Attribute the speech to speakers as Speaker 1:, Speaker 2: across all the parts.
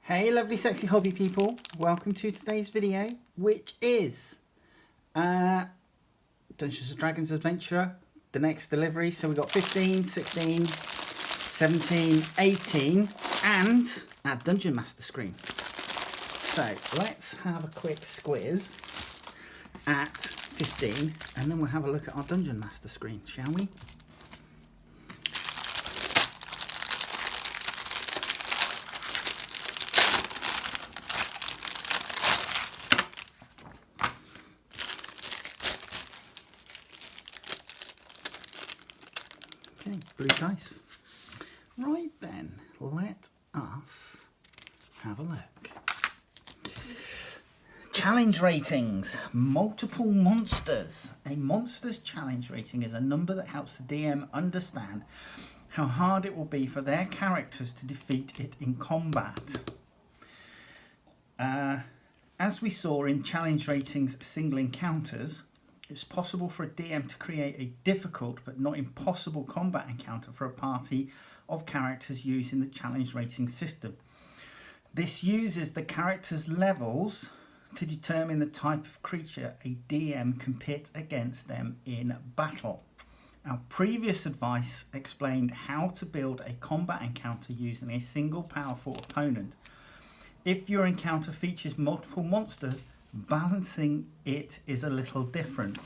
Speaker 1: Hey lovely sexy hobby people, welcome to today's video, which is Dungeons & Dragons Adventurer, the next delivery. So we got 15, 16, 17, 18 and our Dungeon Master screen. So let's have a quick squiz at 15 and then we'll have a look at our Dungeon Master screen, shall we? Okay, blue dice. Right then, let us have a look. Challenge ratings. Multiple monsters. A monster's challenge rating is a number that helps the DM understand how hard it will be for their characters to defeat it in combat. As we saw in challenge ratings single encounters, it's possible for a DM to create a difficult but not impossible combat encounter for a party of characters using the challenge rating system. This uses the characters' levels to determine the type of creature a DM can pit against them in battle. Our previous advice explained how to build a combat encounter using a single powerful opponent. If your encounter features multiple monsters, balancing it is a little different.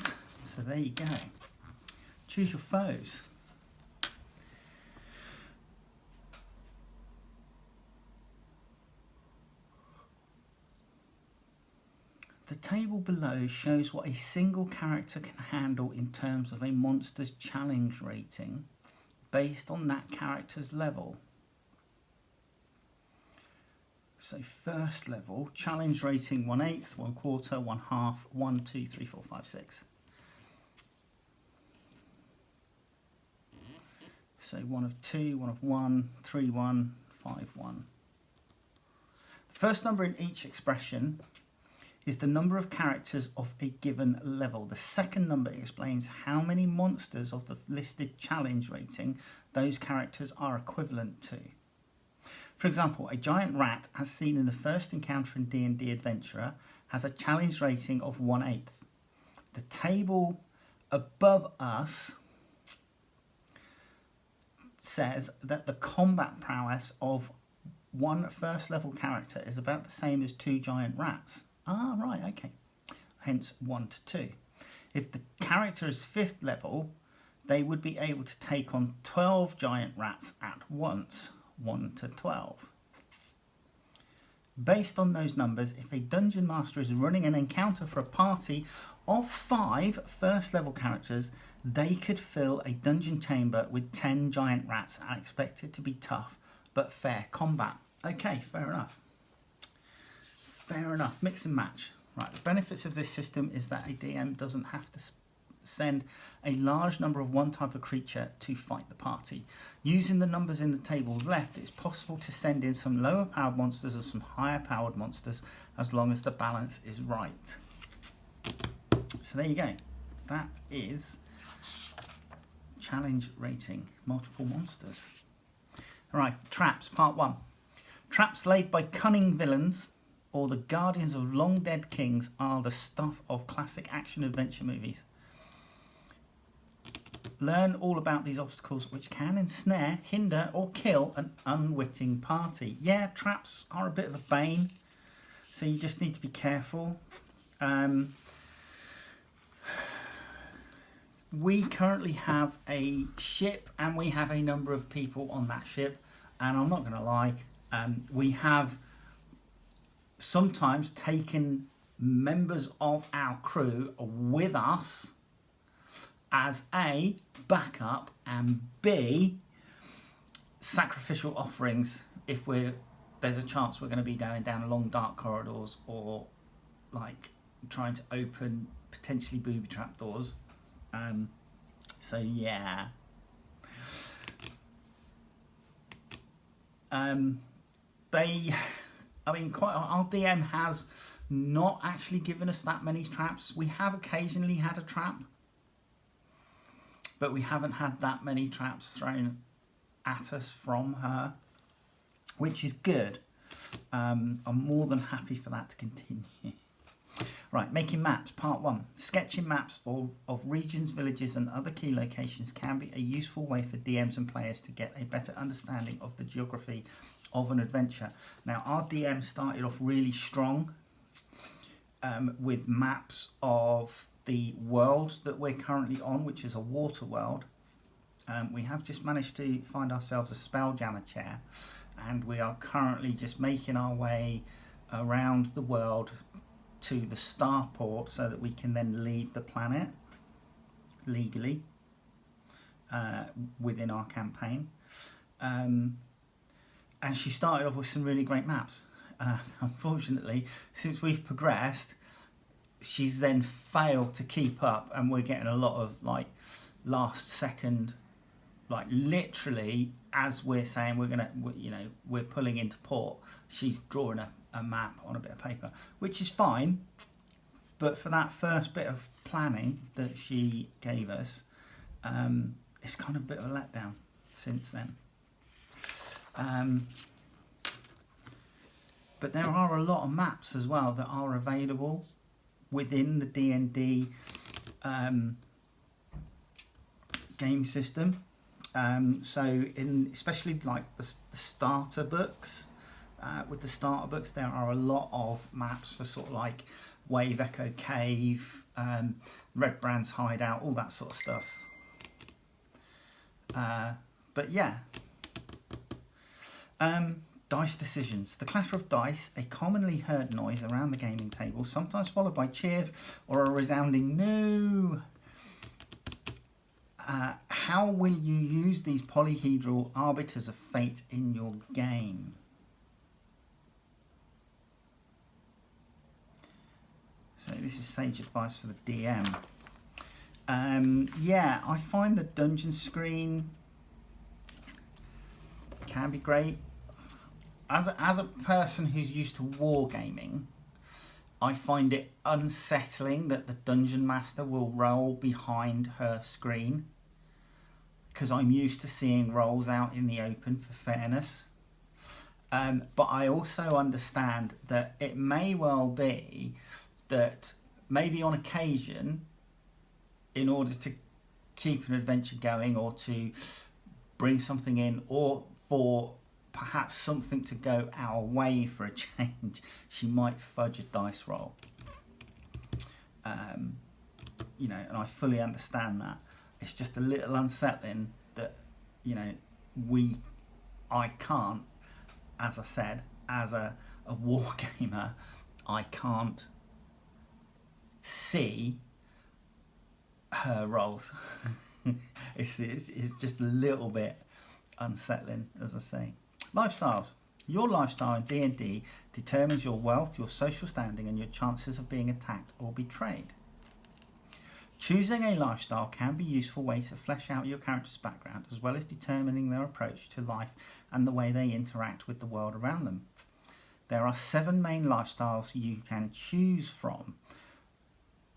Speaker 1: So there you go. Choose your foes. The table below shows what a single character can handle in terms of a monster's challenge rating based on that character's level. So first level, challenge rating 1/8, 1/4, 1/2, 1, 2, 3, 4, 5, 6. So 1 of 2, 1 of 1, 3, 1, 5, 1. The first number in each expression is the number of characters of a given level. The second number explains how many monsters of the listed challenge rating those characters are equivalent to. For example, a giant rat, as seen in the first encounter in D&D Adventurer, has a challenge rating of 1/8. The table above us says that the combat prowess of one first level character is about the same as 2 giant rats. Ah, right, okay. Hence 1 to 2. If the character is 5th level, they would be able to take on 12 giant rats at once. 1 to 12. Based on those numbers, if a dungeon master is running an encounter for a party of 5 first level characters, they could fill a dungeon chamber with 10 giant rats and expect it to be tough but fair combat. Okay, fair enough. Fair enough. Mix and match. Right, the benefits of this system is that a DM doesn't have to send a large number of one type of creature to fight the party. Using the numbers in the table left, it's possible to send in some lower powered monsters or some higher powered monsters as long as the balance is right. So there you go. That is challenge rating, multiple monsters. All right, traps, part 1. Traps laid by cunning villains or the guardians of long dead kings are the stuff of classic action adventure movies. Learn all about these obstacles which can ensnare, hinder or kill an unwitting party. Yeah, traps are a bit of a bane, so you just need to be careful. We currently have a ship and we have a number of people on that ship, and I'm not going to lie, we have sometimes taken members of our crew with us as A, backup, and B, sacrificial offerings if there's a chance we're going to be going down long dark corridors or like trying to open potentially booby trap doors. So yeah. Our DM has not actually given us that many traps. We have occasionally had a trap, but we haven't had that many traps thrown at us from her, which is good. I'm more than happy for that to continue. Right, making maps, part 1. Sketching maps of regions, villages and other key locations can be a useful way for DMs and players to get a better understanding of the geography of an adventure. Now, our DM started off really strong with maps of the world that we're currently on, which is a water world. We have just managed to find ourselves a Spelljammer chair, and we are currently just making our way around the world to the starport so that we can then leave the planet legally within our campaign. And she started off with some really great maps. Unfortunately, since we've progressed, she's then failed to keep up, and we're getting a lot of like last second, like literally as we're saying we're pulling into port, she's drawing a map on a bit of paper, which is fine, but for that first bit of planning that she gave us, it's kind of a bit of a letdown since then. But there are a lot of maps as well that are available within the D&D game system. So especially like the starter books, with the starter books there are a lot of maps for sort of like Wave Echo Cave, Red Brand's Hideout, all that sort of stuff. But yeah. Dice decisions. The clatter of dice, a commonly heard noise around the gaming table, sometimes followed by cheers or a resounding no. How will you use these polyhedral arbiters of fate in your game? So this is sage advice for the DM. Yeah, I find the dungeon screen can be great. As a person who's used to wargaming, I find it unsettling that the dungeon master will roll behind her screen, because I'm used to seeing rolls out in the open for fairness. But I also understand that it may well be that maybe on occasion, in order to keep an adventure going or to bring something in, or for perhaps something to go our way for a change, she might fudge a dice roll. And I fully understand that. It's just a little unsettling that, I can't, as I said, as a war gamer, I can't see her rolls. It's just a little bit unsettling, as I say. Lifestyles. Your lifestyle in D&D determines your wealth, your social standing, and your chances of being attacked or betrayed. Choosing a lifestyle can be a useful way to flesh out your character's background, as well as determining their approach to life and the way they interact with the world around them. There are 7 main lifestyles you can choose from: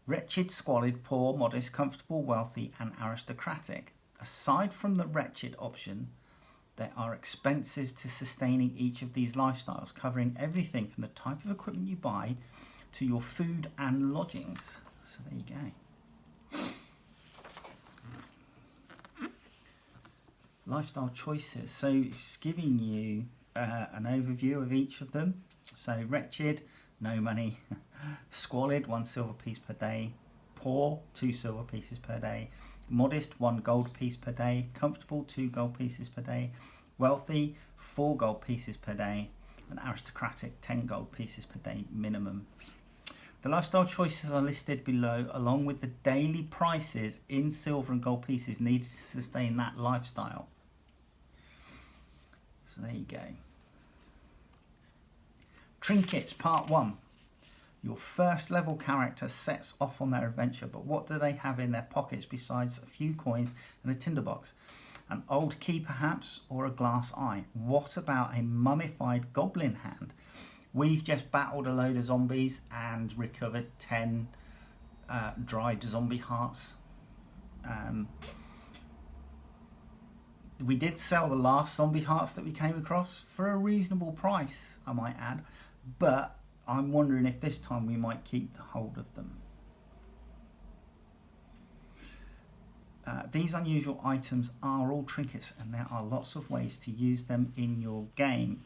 Speaker 1: wretched, squalid, poor, modest, comfortable, wealthy, and aristocratic. Aside from the wretched option, there are expenses to sustaining each of these lifestyles, covering everything from the type of equipment you buy to your food and lodgings. So there you go. Lifestyle choices. So it's giving you an overview of each of them. So wretched, no money. Squalid, 1 silver piece per day. Poor, 2 silver pieces per day. Modest, 1 gold piece per day. Comfortable, 2 gold pieces per day. Wealthy, 4 gold pieces per day. And aristocratic, 10 gold pieces per day minimum. The lifestyle choices are listed below, along with the daily prices in silver and gold pieces needed to sustain that lifestyle. So there you go. Trinkets, part 1. Your first level character sets off on their adventure, but what do they have in their pockets besides a few coins and a tinderbox? An old key perhaps, or a glass eye? What about a mummified goblin hand? We've just battled a load of zombies and recovered 10 dried zombie hearts. We did sell the last zombie hearts that we came across for a reasonable price, I might add, but I'm wondering if this time we might keep the hold of them. These unusual items are all trinkets, and there are lots of ways to use them in your game.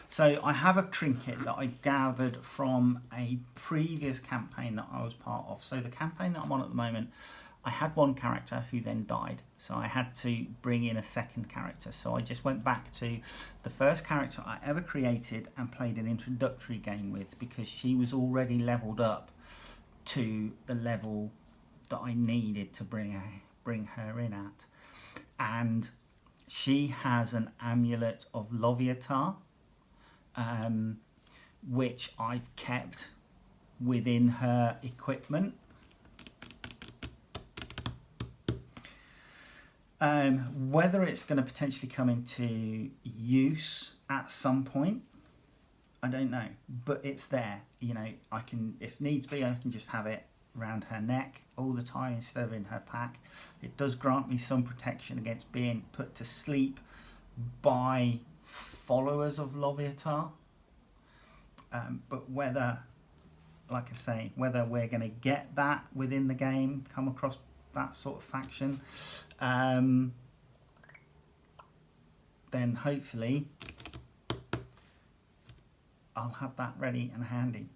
Speaker 1: So I have a trinket that I gathered from a previous campaign that I was part of. So the campaign that I'm on at the moment, I had one character who then died, so I had to bring in a second character. So I just went back to the first character I ever created and played an introductory game with, because she was already leveled up to the level that I needed to bring her in at. And she has an amulet of Loviatar, which I've kept within her equipment. Whether it's going to potentially come into use at some point, I don't know, but it's there. You know, I can, if needs be, I can just have it around her neck all the time instead of in her pack. It does grant me some protection against being put to sleep by followers of Loviatar, but whether, like I say, whether we're going to get that within the game, come across that sort of faction, then hopefully I'll have that ready and handy.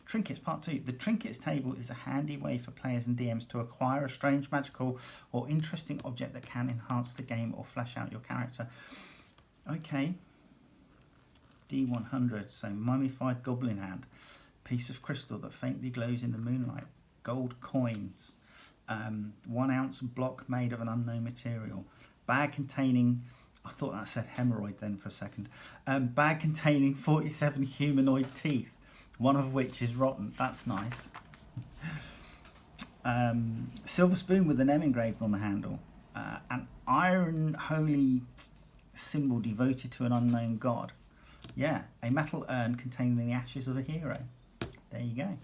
Speaker 1: Trinkets Part 2. The Trinkets table is a handy way for players and DMs to acquire a strange, magical or interesting object that can enhance the game or flesh out your character. Okay. D100. So mummified goblin hand. Piece of crystal that faintly glows in the moonlight. Gold coins. 1 ounce block made of an unknown material. Bag containing... I thought that said hemorrhoid then for a second. Bag containing 47 humanoid teeth, one of which is rotten. That's nice. Silver spoon with an M engraved on the handle. An iron holy symbol devoted to an unknown god. Yeah, a metal urn containing the ashes of a hero. There you go.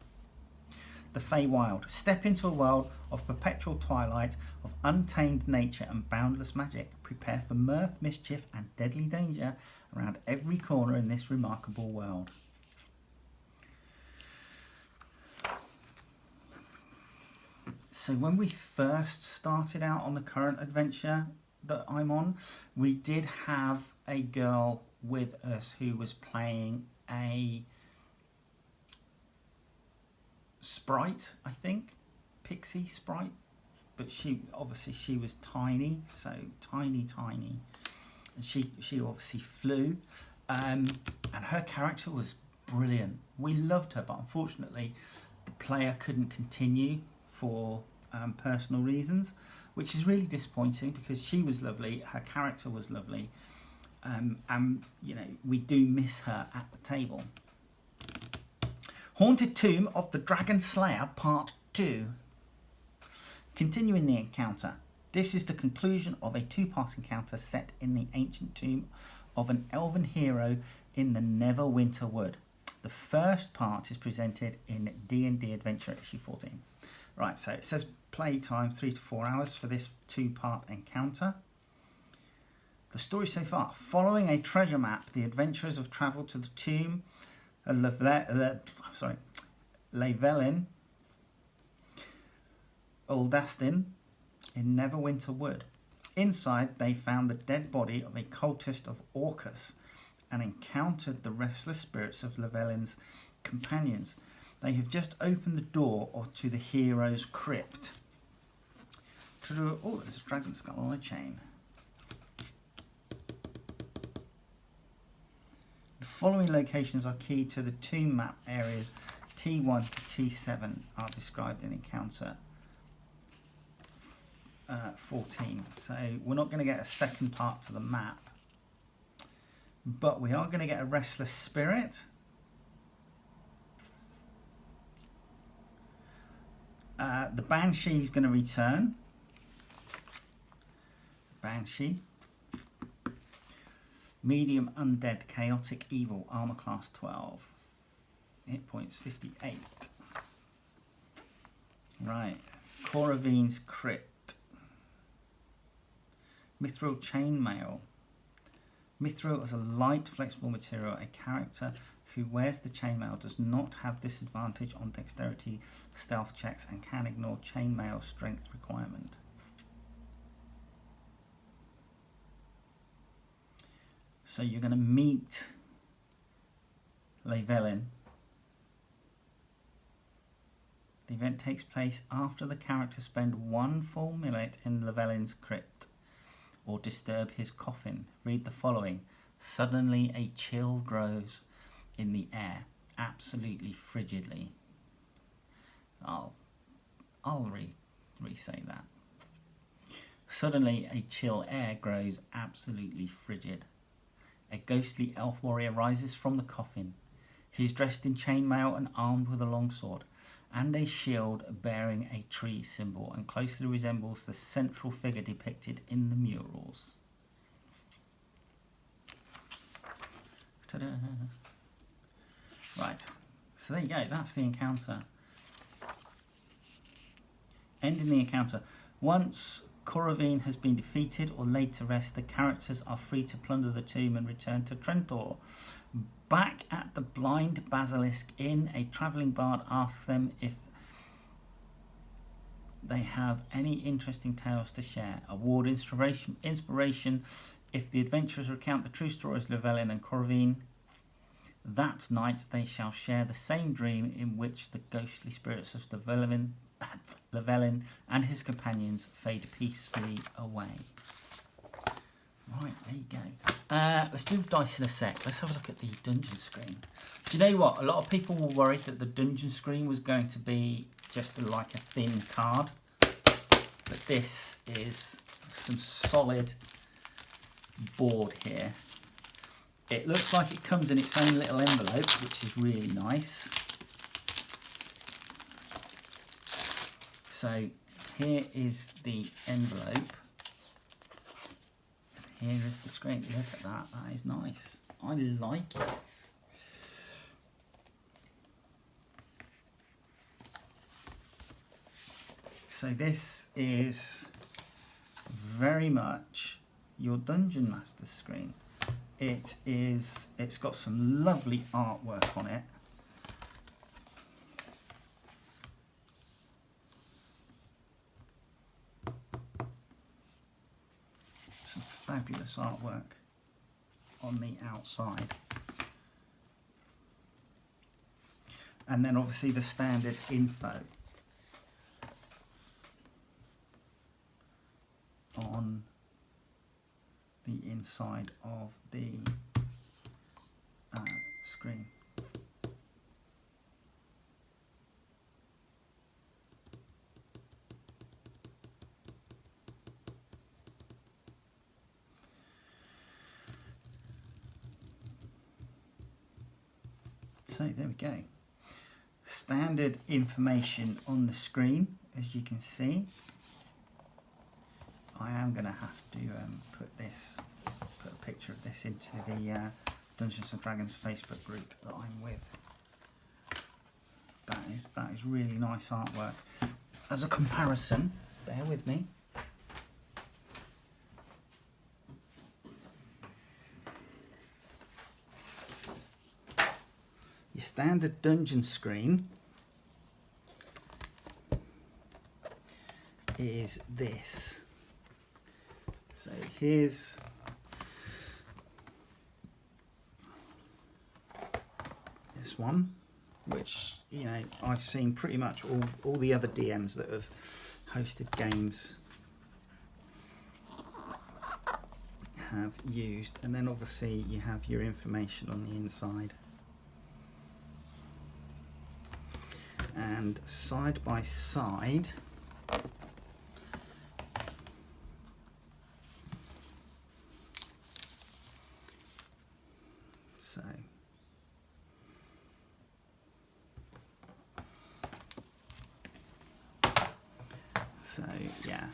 Speaker 1: The Feywild. Step into a world of perpetual twilight, of untamed nature and boundless magic. Prepare for mirth, mischief and deadly danger around every corner in this remarkable world. So when we first started out on the current adventure that I'm on, we did have a girl with us who was playing a sprite, I think, pixie sprite, but she was tiny, so tiny, and she obviously flew, and her character was brilliant. We loved her, but unfortunately the player couldn't continue for personal reasons, which is really disappointing, because she was lovely, her character was lovely, and you know, we do miss her at the table. Haunted Tomb of the Dragon Slayer Part 2. Continuing the encounter. This is the conclusion of a 2-part encounter set in the ancient tomb of an elven hero in the Neverwinter Wood. The first part is presented in D&D Adventure issue 14. Right, so it says play time 3 to 4 hours for this 2-part encounter. The story so far. Following a treasure map, the adventurers have travelled to the tomb Levelin Uldastin in Neverwinter Wood. Inside, they found the dead body of a cultist of Orcus and encountered the restless spirits of Levelin's companions. They have just opened the door to the hero's crypt. Oh, there's a dragon skull on a chain. The following locations are key to the tomb map areas. T1 to T7 are described in encounter 14. So we're not going to get a second part to the map, but we are going to get a restless spirit. The Banshee is going to return. Banshee. Medium undead, chaotic evil, armor class 12. Hit points 58. Right. Coravine's crypt. Mithril chainmail. Mithril is a light, flexible material. A character who wears the chainmail does not have disadvantage on dexterity, stealth checks, and can ignore chainmail strength requirement. So you're going to meet Llewellyn. The event takes place after the character spend 1 full minute in Llewellyn's crypt or disturb his coffin. Read the following. Suddenly a chill grows in the air, absolutely frigidly. I'll re-say that. Suddenly a chill air grows absolutely frigid. A ghostly elf warrior rises from the coffin. He is dressed in chainmail and armed with a longsword and a shield bearing a tree symbol, and closely resembles the central figure depicted in the murals. Ta-da. Right, so there you go, that's the encounter. Ending the encounter. Once Corvine has been defeated or laid to rest, the characters are free to plunder the tomb and return to Trentor. Back at the Blind Basilisk Inn, a travelling bard asks them if they have any interesting tales to share. Award inspiration if the adventurers recount the true stories of Llewellyn and Corvine. That night they shall share the same dream in which the ghostly spirits of Llewellyn and his companions fade peacefully away. Right, there you go. Let's do the dice in a sec. Let's have a look at the dungeon screen. Do you know what? A lot of people were worried that the dungeon screen was going to be just like a thin card. But this is some solid board here. It looks like it comes in its own little envelope, which is really nice. So here is the envelope. Here is the screen. Look at that. That is nice. I like it. So this is very much your Dungeon Master screen. It's got some lovely artwork on it. Some fabulous artwork on the outside. And then obviously the standard info on the inside of the screen. So there we go. Standard information on the screen, as you can see. I am going to have to put a picture of this into the Dungeons and Dragons Facebook group that I'm with. That is really nice artwork. As a comparison, bear with me. Your standard dungeon screen is this. So here's this one, which, you know, I've seen pretty much all the other DMs that have hosted games have used. And then obviously you have your information on the inside. And side by side, so yeah,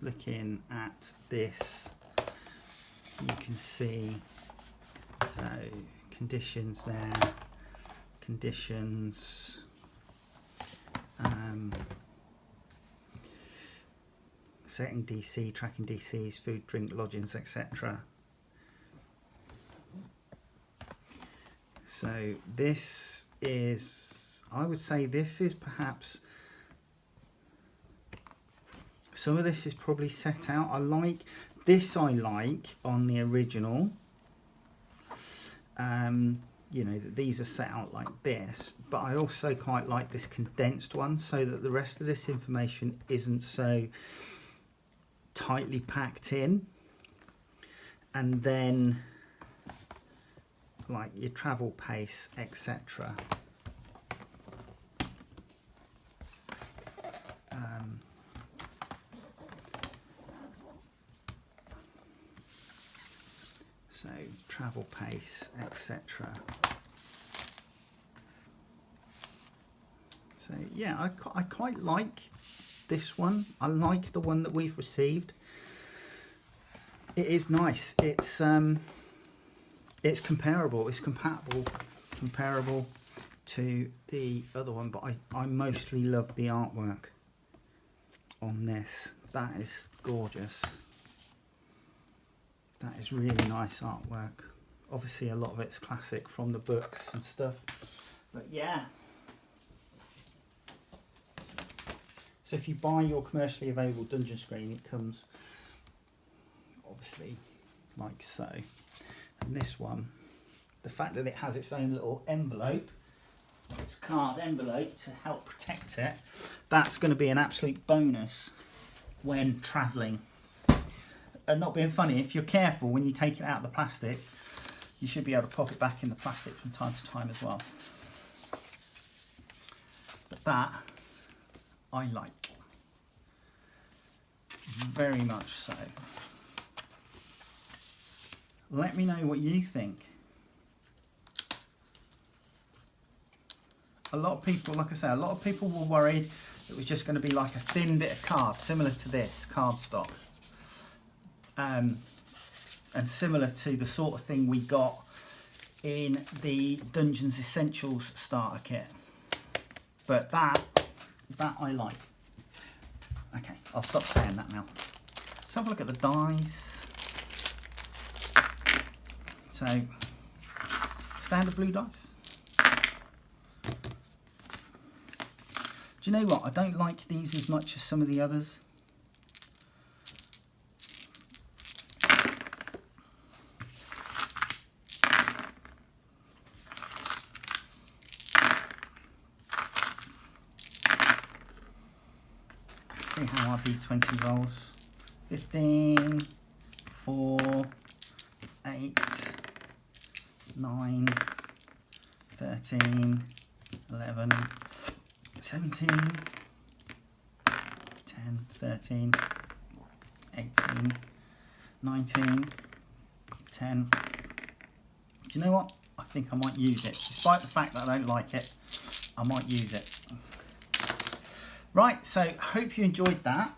Speaker 1: looking at this, you can see, so conditions there, conditions, setting DC, tracking DCs, food, drink, lodgings, etc. So this is, I would say this is perhaps, some of this is probably set out. I like this, I like on the original. You know, that these are set out like this, but I also quite like this condensed one so that the rest of this information isn't so tightly packed in. And then like your travel pace, etc. So travel pace, etc. So yeah, I quite like this one. I like the one that we've received. It is nice. It's comparable. It's comparable to the other one, but I mostly love the artwork on this. That is gorgeous. That is really nice artwork. Obviously a lot of it's classic from the books and stuff, but yeah. So if you buy your commercially available dungeon screen, it comes obviously like so. And this one, the fact that it has its own little envelope, its card envelope to help protect it, that's going to be an absolute bonus when travelling. And not being funny, if you're careful when you take it out of the plastic, you should be able to pop it back in the plastic from time to time as well. But that I like, very much so. Let me know what you think. A lot of people, like I say, a lot of people were worried it was just going to be like a thin bit of card, similar to this cardstock. And similar to the sort of thing we got in the Dungeons Essentials starter kit. But that I like. Okay, I'll stop saying that now. Let's have a look at the dice. So, standard blue dice. Do you know what? I don't like these as much as some of the others. See how our D20 rolls. 15, 4, 8, 9, 13, 11, 17, 10, 13, 18, 19, 10. Do you know what? I think I might use it. Despite the fact that I don't like it, I might use it. Right, so hope you enjoyed that.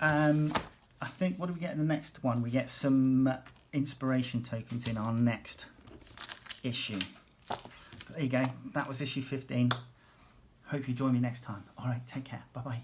Speaker 1: I think, what do we get in the next one? We get some inspiration tokens in our next issue. There you go. That was issue 15. Hope you join me next time. All right, take care. Bye-bye.